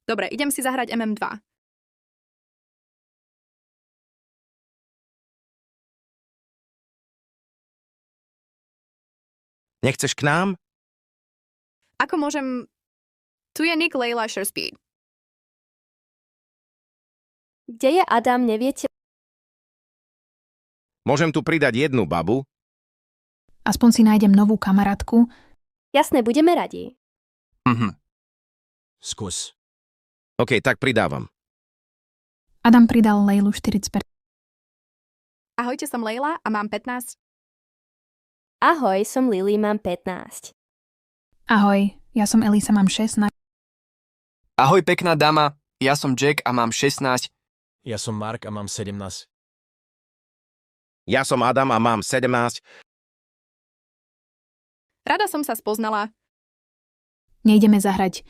Dobre, idem si zahrať MM2. Nechceš k nám? Ako môžem... Tu je Nick, Leila, Speed. Kde je Adam, neviete? Môžem tu pridať jednu babu? Aspoň si nájdem novú kamarátku. Jasné, budeme radi. Skús. OK, tak pridávam. Adam pridal Leilu 40%. Ahojte, som Leila a mám 15. Ahoj, som Lily, mám 15. Ahoj, ja som Elisa, mám 16. Ahoj pekná dáma, ja som Jack a mám 16. Ja som Mark a mám 17. Ja som Adam a mám 17. Rada som sa spoznala. Nejdeme zahrať.